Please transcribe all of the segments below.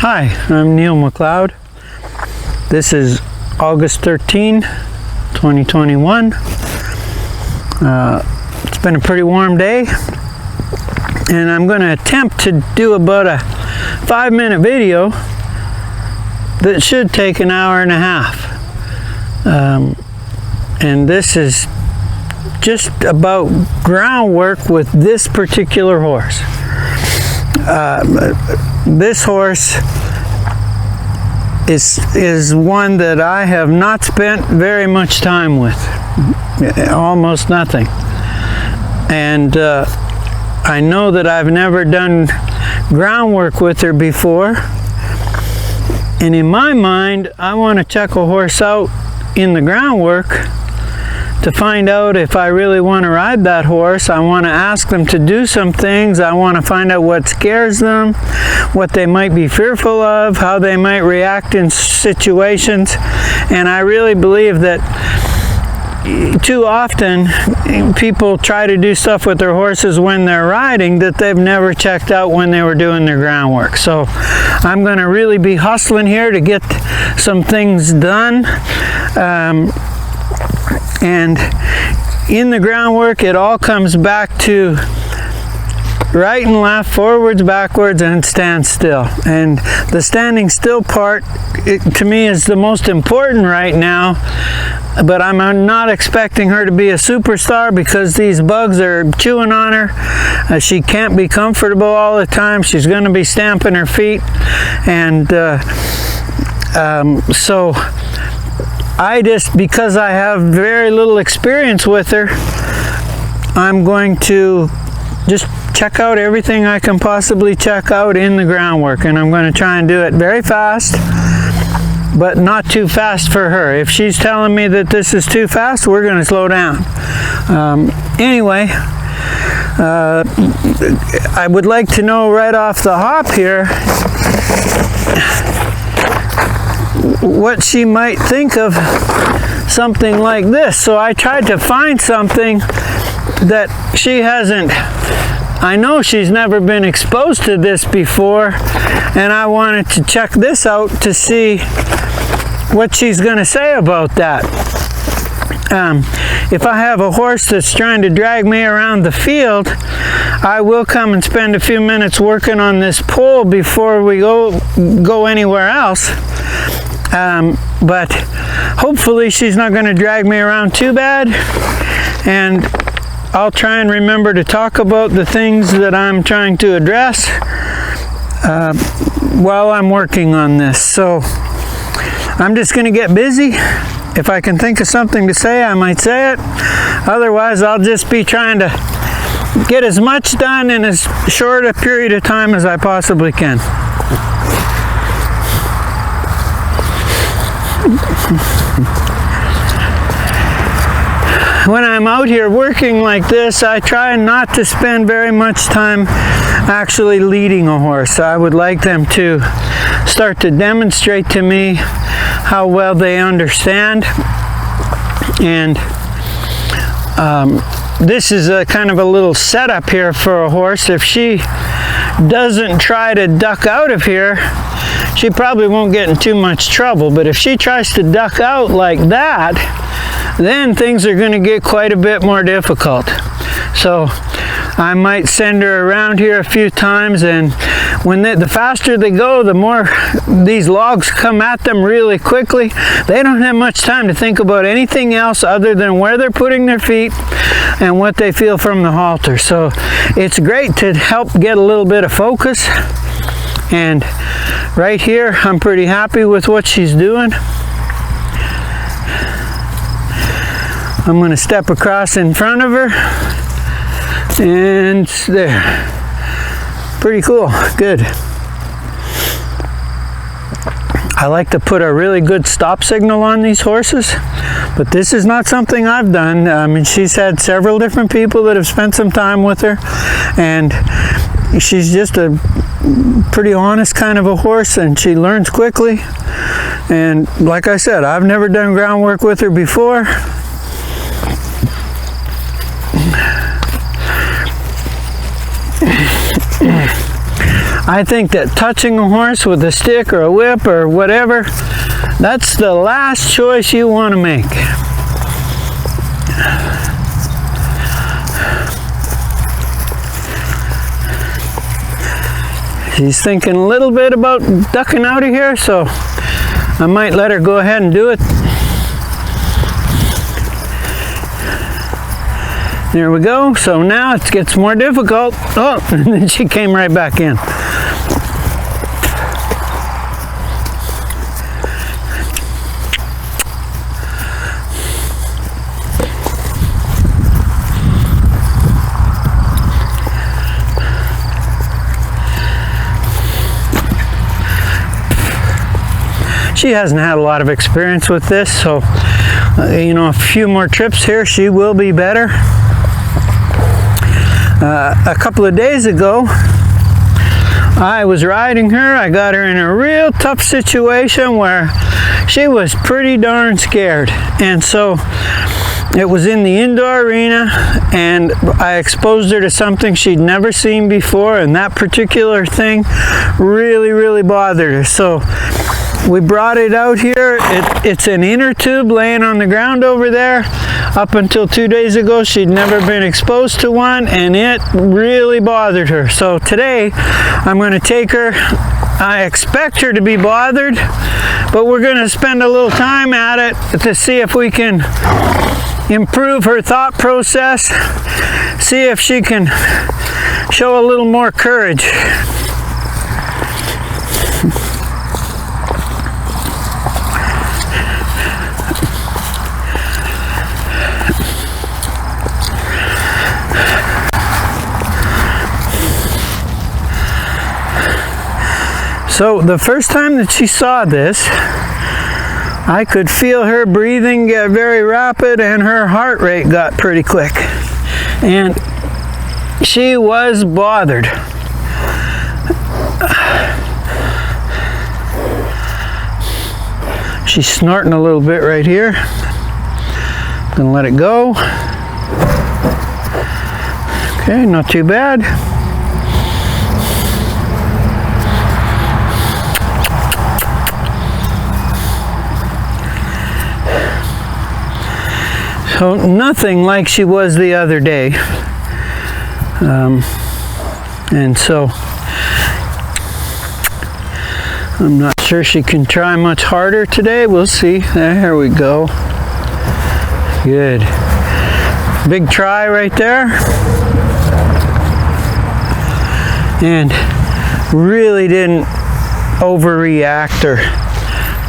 Hi, I'm Neil McLeod. This is August 13, 2021. It's been a pretty warm day, and I'm going to attempt to do about a 5-minute video that should take an hour and a half. And this is just about groundwork with this particular horse. This horse is one that I have not spent very much time with, almost nothing. And I know that I've never done groundwork with her before. And in my mind, I want to check a horse out in the groundwork to find out if I really want to ride that horse. I want to ask them to do some things. I want to find out what scares them, what they might be fearful of, how they might react in situations. And I really believe that too often people try to do stuff with their horses when they're riding that they've never checked out when they were doing their groundwork. So I'm going to really be hustling here to get some things done. And in the groundwork, it all comes back to right and left, forwards, backwards, and stand still. And the standing still part, to me, is the most important right now. But I'm not expecting her to be a superstar because these bugs are chewing on her. She can't be comfortable all the time. She's going to be stamping her feet. And so because I have very little experience with her, I'm going to just check out everything I can possibly check out in the groundwork, and I'm going to try and do it very fast, but not too fast for her. If she's telling me that this is too fast, we're going to slow down. Anyway, I would like to know right off the hop here what she might think of something like this. So I tried to find something that she hasn't. I know she's never been exposed to this before, and I wanted to check this out to see what she's going to say about that. If I have a horse that's trying to drag me around the field, I will come and spend a few minutes working on this pole before we go anywhere else. But hopefully she's not going to drag me around too bad, and I'll try and remember to talk about the things that I'm trying to address while I'm working on this. So I'm just going to get busy. If I can think of something to say, I might say it. Otherwise, I'll just be trying to get as much done in as short a period of time as I possibly can. When I'm out here working like this, I try not to spend very much time actually leading a horse. I would like them to start to demonstrate to me how well they understand. And this is a kind of a little setup here for a horse. If she doesn't try to duck out of here, she probably won't get in too much trouble. But if she tries to duck out like that, then things are going to get quite a bit more difficult. So I might send her around here a few times, and when the faster they go, the more these logs come at them really quickly. They don't have much time to think about anything else other than where they're putting their feet and what they feel from the halter. So it's great to help get a little bit of focus. And right here, I'm pretty happy with what she's doing. I'm going to step across in front of her, and there. Pretty cool. Good. I like to put a really good stop signal on these horses, but this is not something I've done. I mean, she's had several different people that have spent some time with her, and she's just a pretty honest kind of a horse, and she learns quickly. And like I said, I've never done groundwork with her before. I think that touching a horse with a stick or a whip or whatever, that's the last choice you want to make. She's thinking a little bit about ducking out of here, so I might let her go ahead and do it. There we go. So now it gets more difficult. Oh, and then she came right back in. She hasn't had a lot of experience with this, so you know, a few more trips here, she will be better. A couple of days ago, I was riding her. I got her in a real tough situation where she was pretty darn scared, and so it was in the indoor arena, and I exposed her to something she'd never seen before, and that particular thing really bothered her. So we brought it out here. It's an inner tube laying on the ground over there. Up until 2 days ago, she'd never been exposed to one, and it really bothered her. So today, I'm going to take her. I expect her to be bothered, but we're going to spend a little time at it to see if we can improve her thought process, see if she can show a little more courage. So the first time that she saw this, I could feel her breathing get very rapid and her heart rate got pretty quick. And she was bothered. She's snorting a little bit right here. Gonna let it go. Okay, not too bad. So nothing like she was the other day, and so I'm not sure she can try much harder today. We'll see. There we go. Good. Big try right there, and really didn't overreact or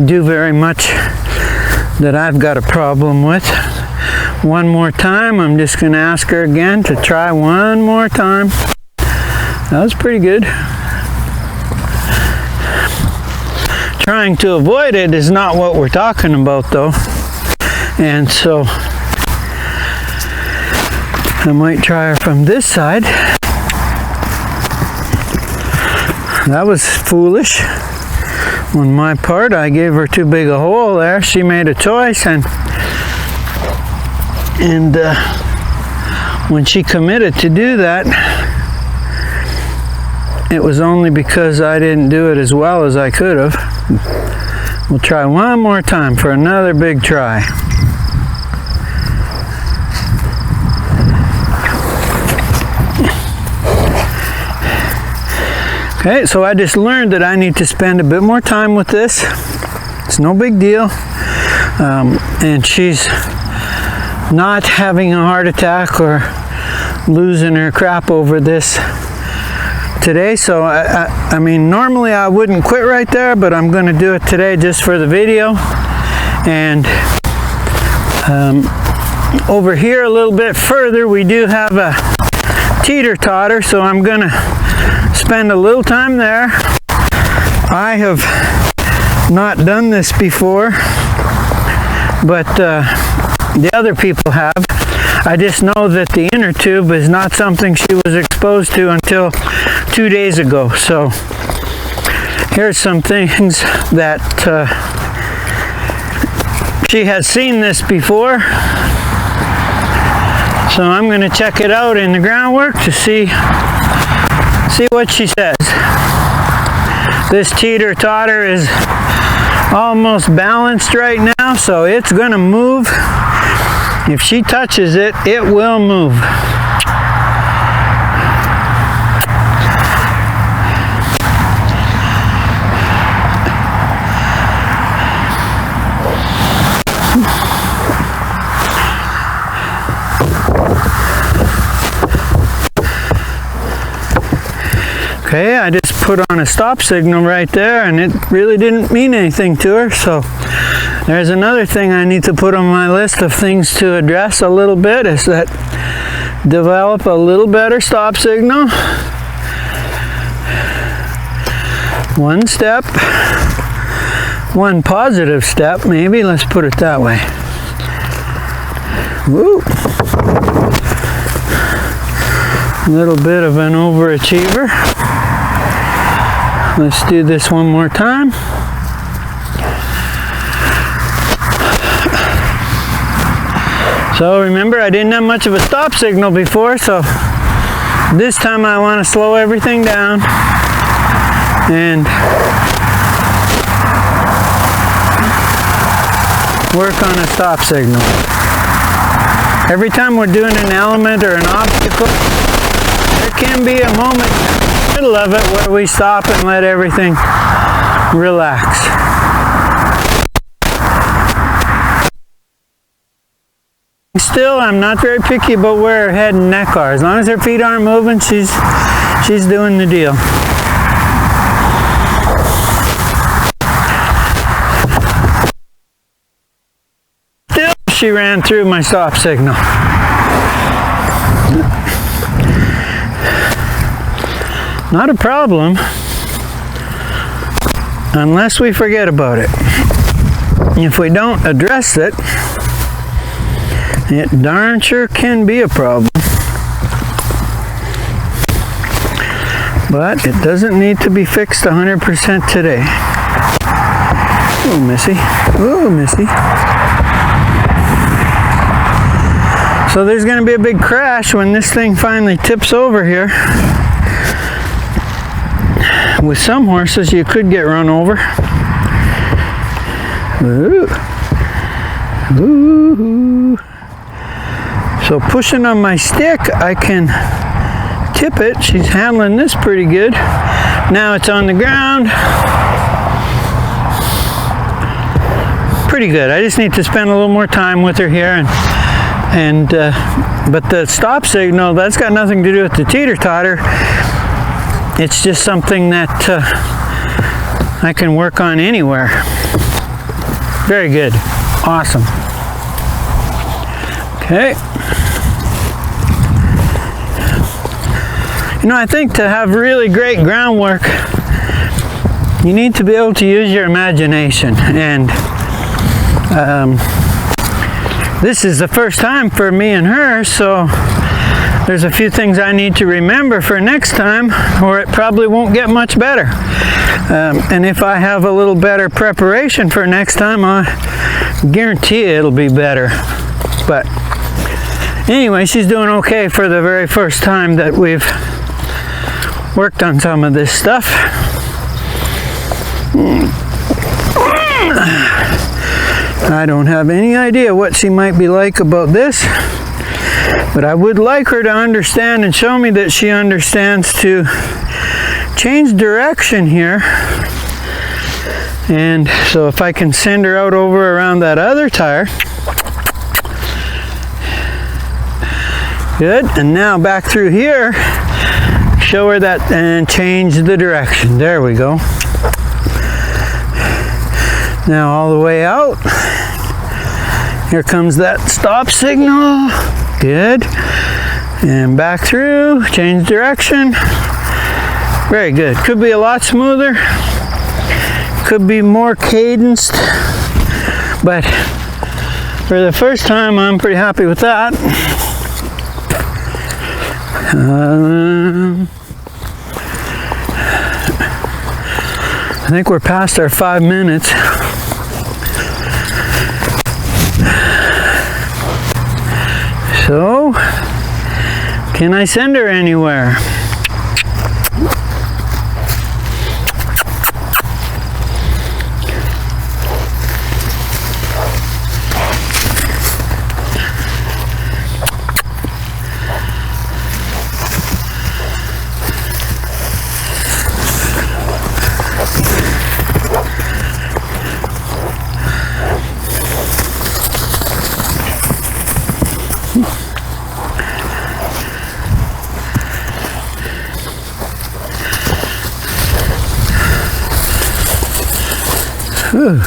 do very much that I've got a problem with. One more time, I'm just going to ask her again to try one more time. That was pretty good. Trying to avoid it is not what we're talking about, though. And so I might try her from this side. That was foolish on my part. I gave her too big a hole there. She made a choice, and when she committed to do that, it was only because I didn't do it as well as I could have. We'll try one more time for another big try. Okay, so I just learned that I need to spend a bit more time with this. It's no big deal. And she's not having a heart attack or losing her crap over this today. So I mean, normally I wouldn't quit right there, but I'm going to do it today just for the video. And over here a little bit further, we do have a teeter-totter, so I'm going to spend a little time there. I have not done this before, but the other people have. I just know that the inner tube is not something she was exposed to until 2 days ago. So here's some things that she has seen this before. So I'm going to check it out in the groundwork to see what she says. This teeter-totter is almost balanced right now, so it's gonna move. If she touches it, it will move. Okay, I just put on a stop signal right there, and it really didn't mean anything to her, so there's another thing I need to put on my list of things to address a little bit, is that develop a little better stop signal. One step, one positive step maybe, let's put it that way. Woo! A little bit of an overachiever. Let's do this one more time. So remember, I didn't have much of a stop signal before, so this time I want to slow everything down and work on a stop signal. Every time we're doing an element or an obstacle, there can be a moment in the middle of it where we stop and let everything relax. Still, I'm not very picky about where her head and neck are. As long as her feet aren't moving, she's doing the deal. Still, she ran through my stop signal. Not a problem, unless we forget about it. If we don't address it, it darn sure can be a problem. But it doesn't need to be fixed 100% today. Oh, Missy. Oh, Missy. So there's going to be a big crash when this thing finally tips over here. With some horses, you could get run over. Ooh. Ooh. So pushing on my stick, I can tip it. She's handling this pretty good. Now it's on the ground. Pretty good. I just need to spend a little more time with her here, but the stop signal, that's got nothing to do with the teeter-totter. It's just something that I can work on anywhere. Very good. Awesome. Okay. You know, I think to have really great groundwork, you need to be able to use your imagination. And this is the first time for me and her, so there's a few things I need to remember for next time, or it probably won't get much better. And if I have a little better preparation for next time, I guarantee it'll be better. But anyway, she's doing okay for the very first time that we've worked on some of this stuff. I don't have any idea what she might be like about this, but I would like her to understand and show me that she understands to change direction here. And so if I can send her out over around that other tire. Good. And now back through here, show her that and change the direction. There we go. Now all the way out. Here comes that stop signal. Good. And back through, change direction. Very good. Could be a lot smoother. Could be more cadenced. But for the first time, I'm pretty happy with that. I think we're past our 5 minutes. So, can I send her anywhere? Whew.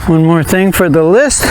One more thing for the list.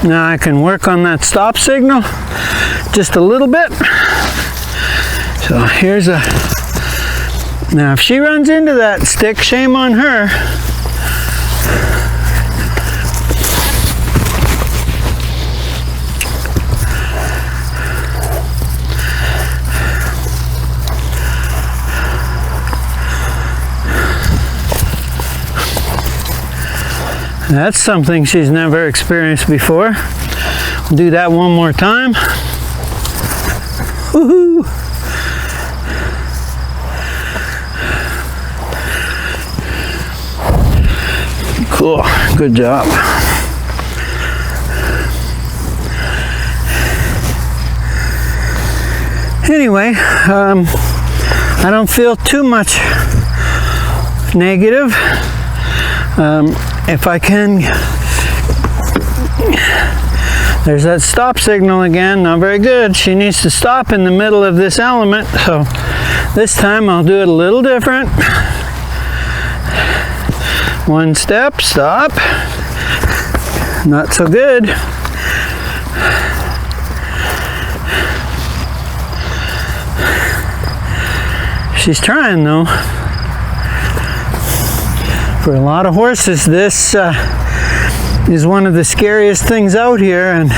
Now I can work on that stop signal just a little bit. So here's a, now if she runs into that stick, shame on her. That's something she's never experienced before. We'll do that one more time. Woohoo! Cool, good job. Anyway, I don't feel too much negative. If I can, there's that stop signal again, not very good. She needs to stop in the middle of this element, so this time I'll do it a little different. One step, stop. Not so good. She's trying though. For a lot of horses, this is one of the scariest things out here, and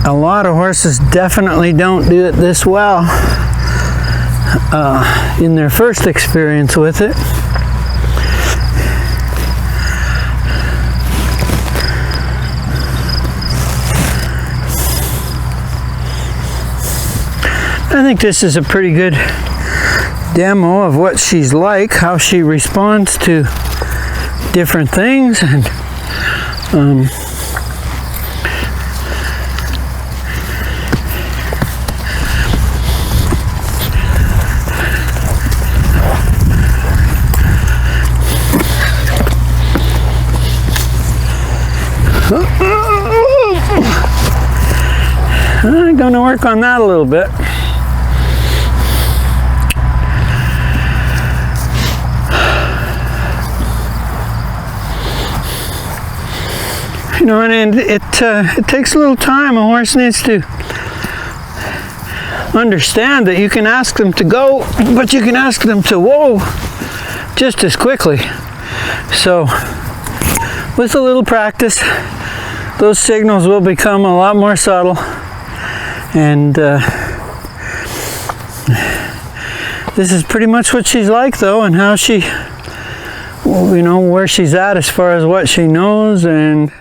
a lot of horses definitely don't do it this well in their first experience with it. I think this is a pretty good demo of what she's like, how she responds to different things, and I'm going to work on that a little bit. You know, and it takes a little time. A horse needs to understand that you can ask them to go, but you can ask them to whoa just as quickly. So with a little practice, those signals will become a lot more subtle. And this is pretty much what she's like though, and how she, you know, where she's at as far as what she knows, and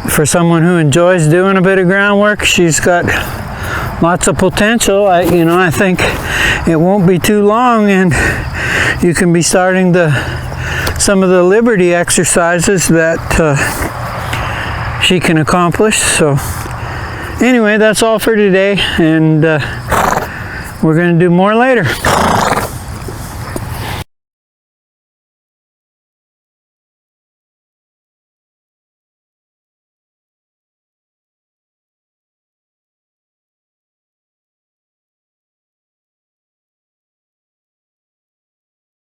for someone who enjoys doing a bit of groundwork, she's got lots of potential. I think it won't be too long and you can be starting some of the liberty exercises that she can accomplish. So anyway, that's all for today, and we're going to do more later.